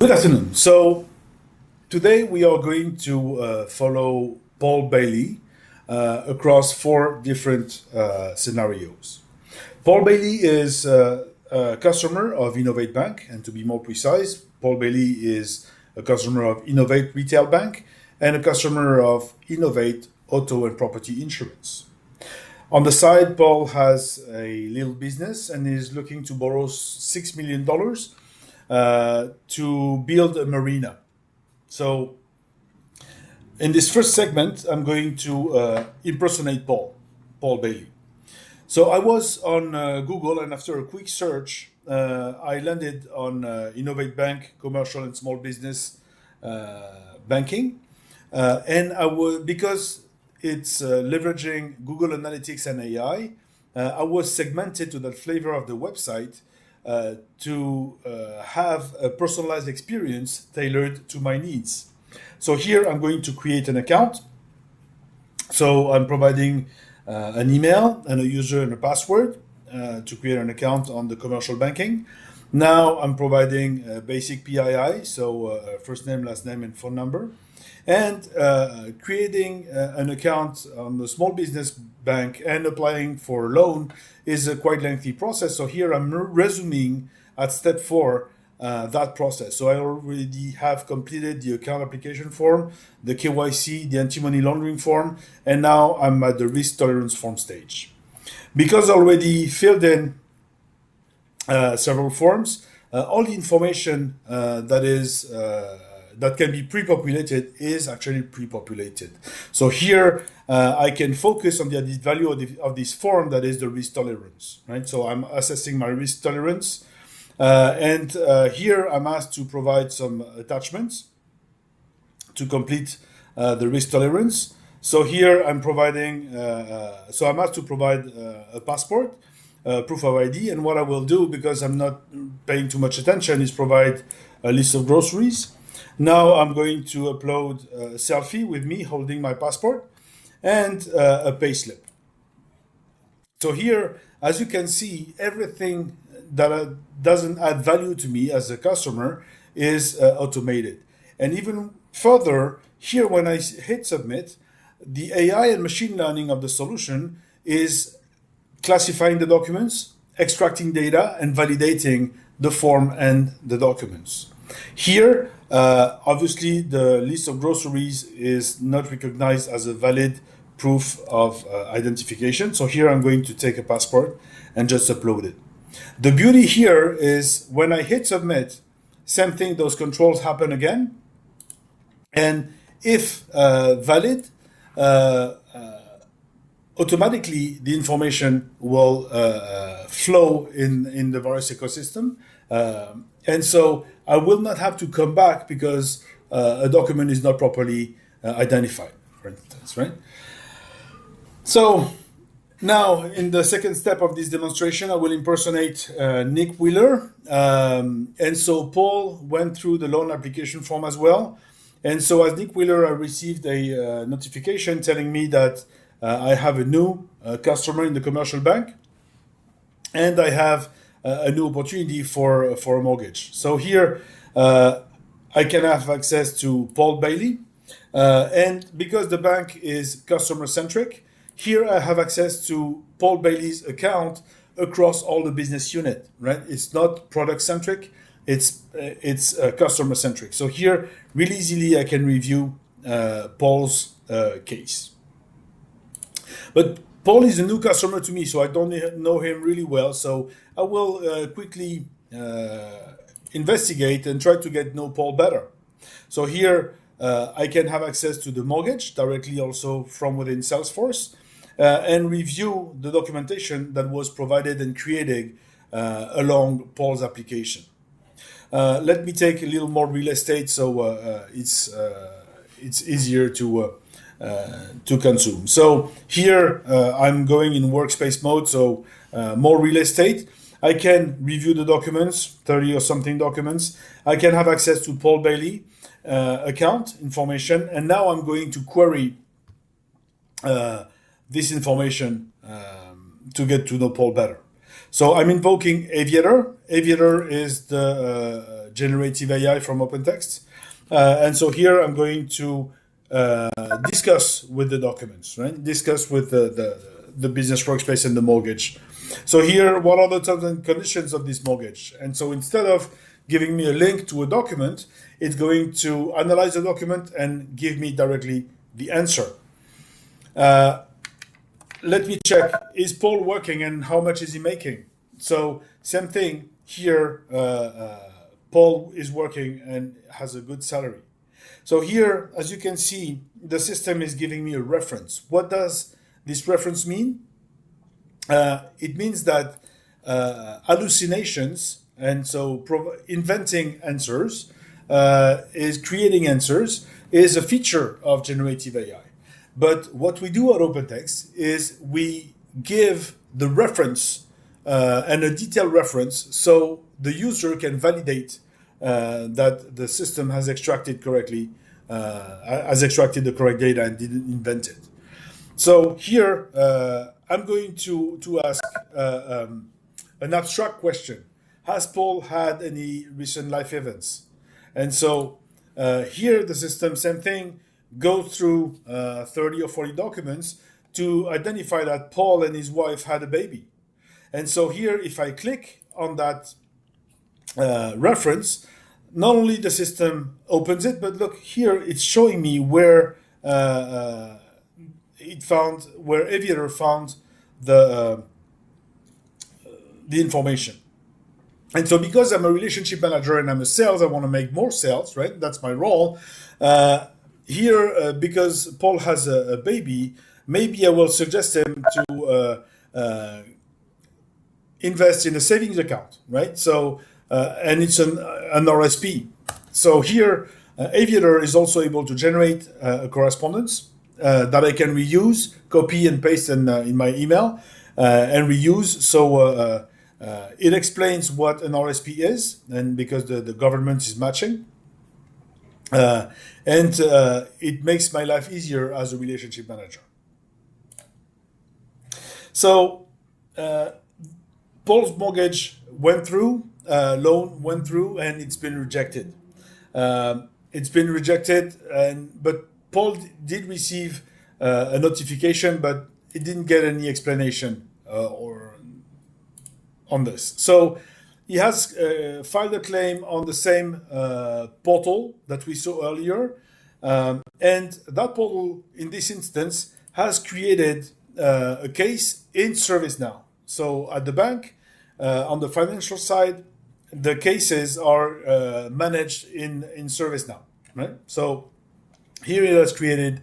Good afternoon. So today we are going to follow Paul Bailey across four different scenarios. Paul Bailey is a customer of Innovate Bank, and to be more precise, Paul Bailey is a customer of Innovate Retail Bank and a customer of Innovate Auto and Property Insurance. On the side, Paul has a little business and is looking to borrow $6 million to build a marina. So in this first segment, I'm going to impersonate Paul Bailey. So I was on Google, and after a quick search, I landed on Innovate Bank, commercial and small business banking. And because it's leveraging Google Analytics and AI, I was segmented to the flavor of the website to have a personalized experience tailored to my needs. So here I'm going to create an account. So I'm providing an email and a user and a password to create an account on the commercial banking. Now I'm providing basic PII, so first name, last name, and phone number. And creating an account on the small business bank and applying for a loan is a quite lengthy process. So here I'm resuming at step 4 that process. So I already have completed the account application form, the KYC, the anti-money laundering form, and now I'm at the risk tolerance form stage. Because I already filled in several forms, all the information that can be pre-populated is actually pre-populated. So here I can focus on the added value of this form, that is the risk tolerance, right? So I'm assessing my risk tolerance, and here I'm asked to provide some attachments to complete the risk tolerance. So here I'm providing, so I'm asked to provide a passport, proof of ID, and what I will do, because I'm not paying too much attention, is provide a list of groceries. Now I'm going to upload a selfie with me holding my passport and a payslip. So here, as you can see, everything that doesn't add value to me as a customer is automated. And even further, here when I hit submit, the AI and machine learning of the solution is classifying the documents, extracting data, and validating the form and the documents. Here, obviously, the list of groceries is not recognized as a valid proof of identification. So here I'm going to take a passport and just upload it. The beauty here is when I hit submit, same thing, those controls happen again. And if valid, automatically the information will flow in the various ecosystem. And so I will not have to come back because a document is not properly identified, for instance, right? So now in the second step of this demonstration, I will impersonate Nick Wheeler. And so Paul went through the loan application form as well. And so as Nick Wheeler, I received a notification telling me that I have a new customer in the commercial bank, and I have a new opportunity for a mortgage. So here I can have access to Paul Bailey, and because the bank is customer centric, here I have access to Paul Bailey's account across all the business unit. Right? It's not product centric; it's customer centric. So here, really easily, I can review Paul's case. But Paul is a new customer to me, so I don't know him really well. So I will quickly investigate and try to get to know Paul better. So here I can have access to the mortgage directly also from within Salesforce and review the documentation that was provided and created along Paul's application. Let me take a little more real estate so it's easier to consume. So here I'm going in workspace mode, so more real estate. I can review the documents, 30 or something documents. I can have access to Paul Bailey account information, and now I'm going to query this information to get to know Paul better. So I'm invoking Aviator. Aviator is the generative AI from OpenText. And so here I'm going to discuss with the documents, right? Discuss with the business workspace and the mortgage. So here, what are the terms and conditions of this mortgage? And so instead of giving me a link to a document, it's going to analyze the document and give me directly the answer. Let me check, is Paul working and how much is he making? So same thing here, Paul is working and has a good salary. So here, as you can see, the system is giving me a reference. What does this reference mean? It means that hallucinations, and so inventing answers, is creating answers, is a feature of generative AI. But what we do at OpenText is we give the reference and a detailed reference so the user can validate that the system has extracted correctly, has extracted the correct data and didn't invent it. So here, I'm going to ask an abstract question. Has Paul had any recent life events? And so here, the system, same thing, goes through 30 or 40 documents to identify that Paul and his wife had a baby. And so here, if I click on that reference, not only the system opens it, but look here, it's showing me where where Aviator found the information. And so because I'm a relationship manager and I'm a sales, I want to make more sales, right? That's my role. Here, because Paul has a baby, maybe I will suggest him to invest in a savings account, right? So, and it's an RSP. So here, Aviator is also able to generate a correspondence that I can reuse, copy and paste in my email, and reuse. So it explains what an RSP is, and because the government is matching. And it makes my life easier as a relationship manager. So Paul's mortgage went through, loan went through, and it's been rejected. But Paul did receive a notification, but it didn't get any explanation or on this. So he has filed a claim on the same portal that we saw earlier. And that portal, in this instance, has created a case in ServiceNow. So at the bank, on the financial side, the cases are managed in ServiceNow, right? So here it has created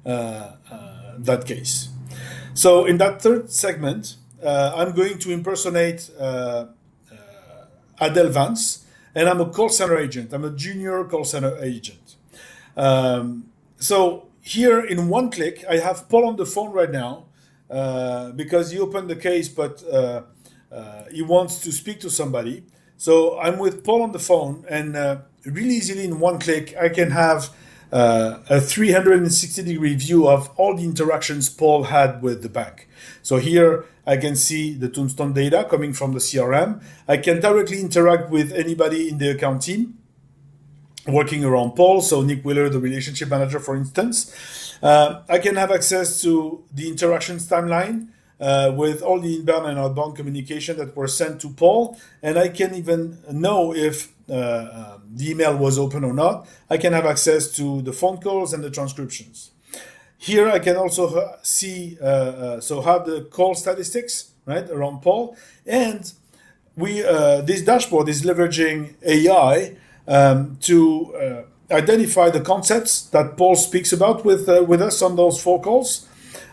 that case. So in that third segment, I'm going to impersonate Adele Vance, and I'm a call center agent. I'm a junior call center agent. So here in one click, I have Paul on the phone right now because he opened the case, but he wants to speak to somebody. So I'm with Paul on the phone, and really easily in one click, I can have a 360-degree view of all the interactions Paul had with the bank. So here I can see the Tombstone data coming from the CRM. I can directly interact with anybody in the account team working around Paul. So Nick Wheeler, the relationship manager, for instance. I can have access to the interactions timeline with all the inbound and outbound communication that were sent to Paul. And I can even know if the email was open or not. I can have access to the phone calls and the transcriptions. Here I can also see, have the call statistics, right, around Paul. And this dashboard is leveraging AI to identify the concepts that Paul speaks about with us on those phone calls.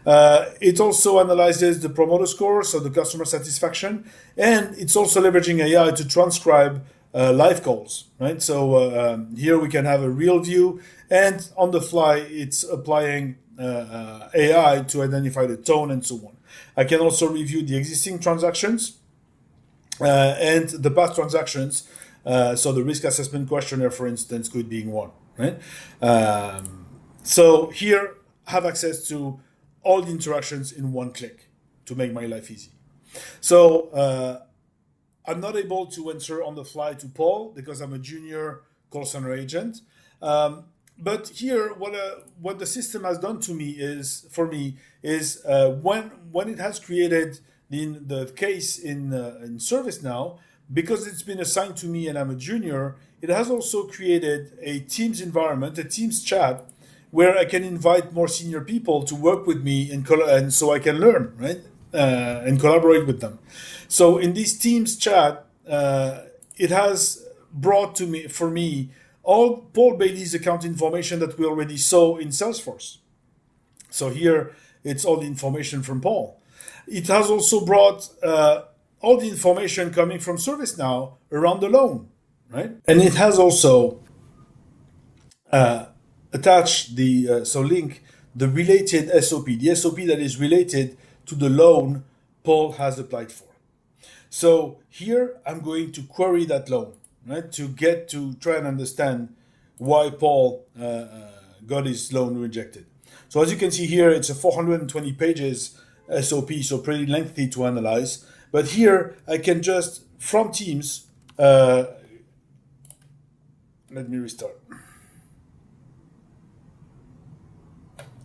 It also analyzes the promoter score, so the customer satisfaction, and it's also leveraging AI to transcribe live calls, right? So here we can have a real view, and on the fly, it's applying AI to identify the tone and so on. I can also review the existing transactions and the past transactions. So the risk assessment questionnaire, for instance, could be one, right? So here, have access to all the interactions in one click to make my life easy. So I'm not able to answer on the fly to Paul because I'm a junior call center agent. But here, what the system has done to me is when it has created the case in ServiceNow, because it's been assigned to me and I'm a junior, it has also created a Teams environment, a Teams chat, where I can invite more senior people to work with me and so I can learn, right, and collaborate with them. So in this Teams chat, it has brought for me all Paul Bailey's account information that we already saw in Salesforce. So here it's all the information from Paul. It has also brought all the information coming from ServiceNow around the loan, right? And it has also attached link the related SOP, the SOP that is related to the loan Paul has applied for. So here I'm going to query that loan, right, to try and understand why Paul got his loan rejected. So as you can see here, it's a 420 pages SOP, so pretty lengthy to analyze. But here I can just, from Teams, let me restart.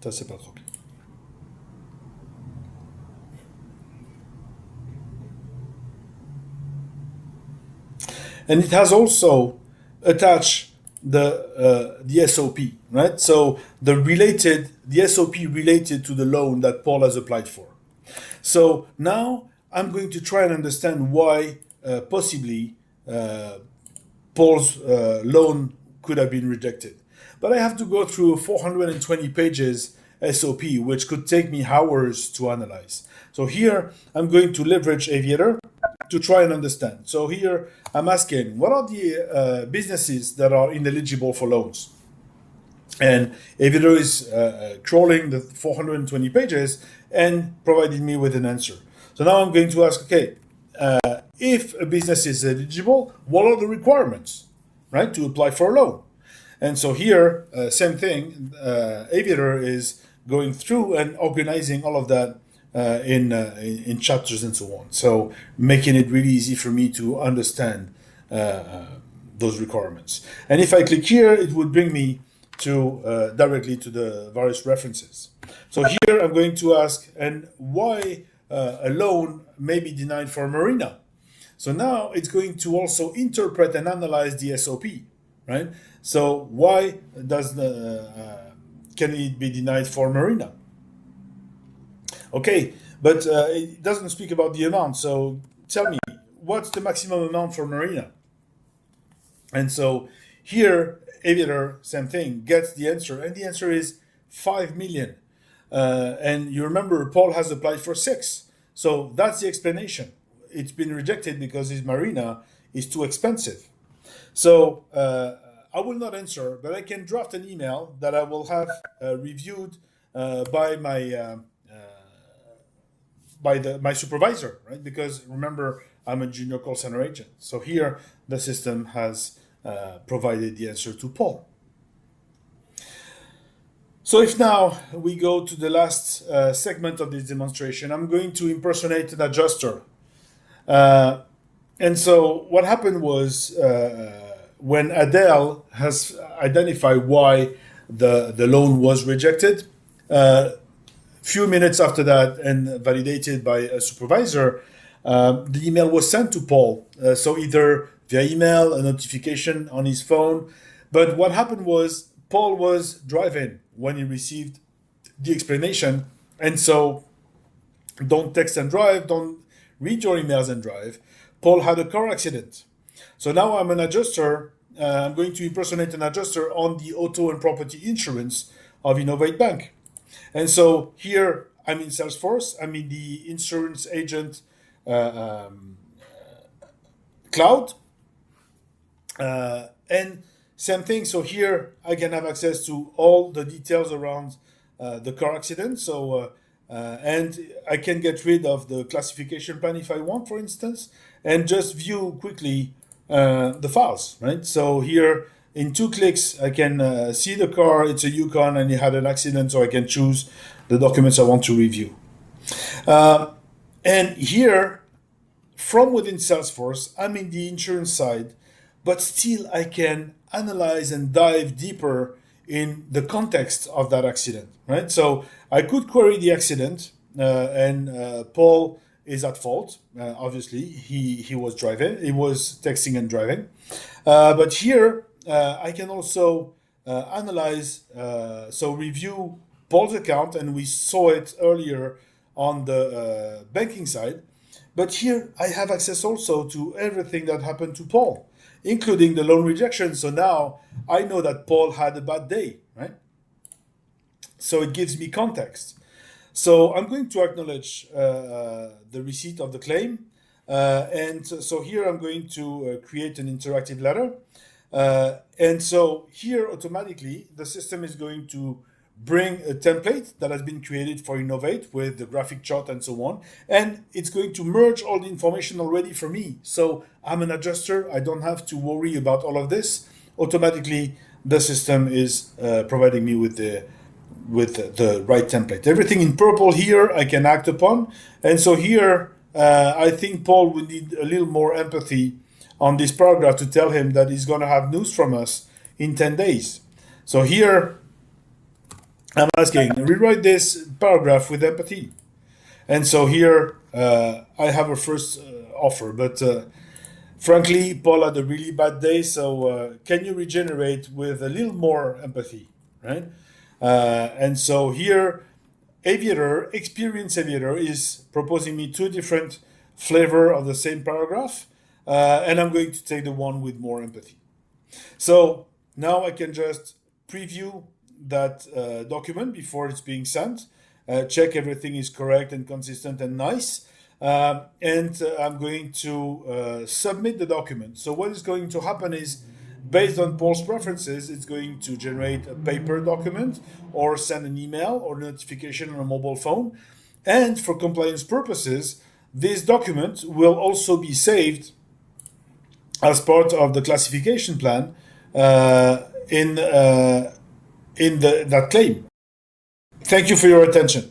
Ça, c'est pas trop bien. And it has also attached the SOP, right? So the SOP related to the loan that Paul has applied for. So now I'm going to try and understand why possibly Paul's loan could have been rejected. But I have to go through 420 pages SOP, which could take me hours to analyze. So here I'm going to leverage Aviator to try and understand. So here I'm asking, what are the businesses that are ineligible for loans? And Aviator is crawling the 420 pages and providing me with an answer. So now I'm going to ask, okay, if a business is eligible, what are the requirements, right, to apply for a loan? And so here, same thing, Aviator is going through and organizing all of that in chapters and so on. So making it really easy for me to understand those requirements. And if I click here, it would bring me to directly to the various references. So here I'm going to ask, and why a loan may be denied for a marina. So now it's going to also interpret and analyze the SOP, right? So why can it be denied for marina? Okay, but it doesn't speak about the amount. So tell me, what's the maximum amount for marina? And so here, Aviator, same thing, gets the answer, and the answer is 5 million. And you remember, Paul has applied for 6. So that's the explanation. It's been rejected because his marina is too expensive. So I will not answer, but I can draft an email that I will have reviewed by my supervisor, right? Because remember, I'm a junior call center agent. So here, the system has provided the answer to Paul. So if now we go to the last segment of this demonstration, I'm going to impersonate an adjuster. And so what happened was when Adele has identified why the loan was rejected, few minutes after that and validated by a supervisor, the email was sent to Paul. So either via email, a notification on his phone. But what happened was Paul was driving when he received the explanation. And so don't text and drive, don't read your emails and drive. Paul had a car accident. So now I'm an adjuster. I'm going to impersonate an adjuster on the auto and property insurance of Innovate Bank. And so here I'm in Salesforce. I'm in the insurance agent cloud. And same thing. So here I can have access to all the details around the car accident. So and I can get rid of the classification plan if I want, for instance, and just view quickly the files, right? So here in 2 clicks, I can see the car. It's a Yukon and it had an accident, so I can choose the documents I want to review. And here, from within Salesforce, I'm in the insurance side, but still I can analyze and dive deeper in the context of that accident, right? So I could query the accident, and Paul is at fault. Obviously, he was driving, he was texting and driving. But here I can also analyze, so review Paul's account, and we saw it earlier on the banking side. But here I have access also to everything that happened to Paul, including the loan rejection. So now I know that Paul had a bad day, right? So it gives me context. So I'm going to acknowledge the receipt of the claim. And so here I'm going to create an interactive letter. And so here automatically the system is going to bring a template that has been created for Innovate with the graphic chart and so on. And it's going to merge all the information already for me. So I'm an adjuster. I don't have to worry about all of this. Automatically, the system is providing me with the right template. Everything in purple here I can act upon. And so here, I think Paul will need a little more empathy on this paragraph to tell him that he's going to have news from us in 10 days. So here, I'm asking, rewrite this paragraph with empathy. And so here, I have a first offer, but frankly, Paul had a really bad day, so can you regenerate with a little more empathy, right? And so here, Experienced Aviator is proposing me two different flavor of the same paragraph, and I'm going to take the one with more empathy. So now I can just preview that document before it's being sent, check everything is correct and consistent and nice, and I'm going to submit the document. So what is going to happen is, based on Paul's preferences, it's going to generate a paper document or send an email or notification on a mobile phone. And for compliance purposes, this document will also be saved as part of the classification plan in that claim. Thank you for your attention.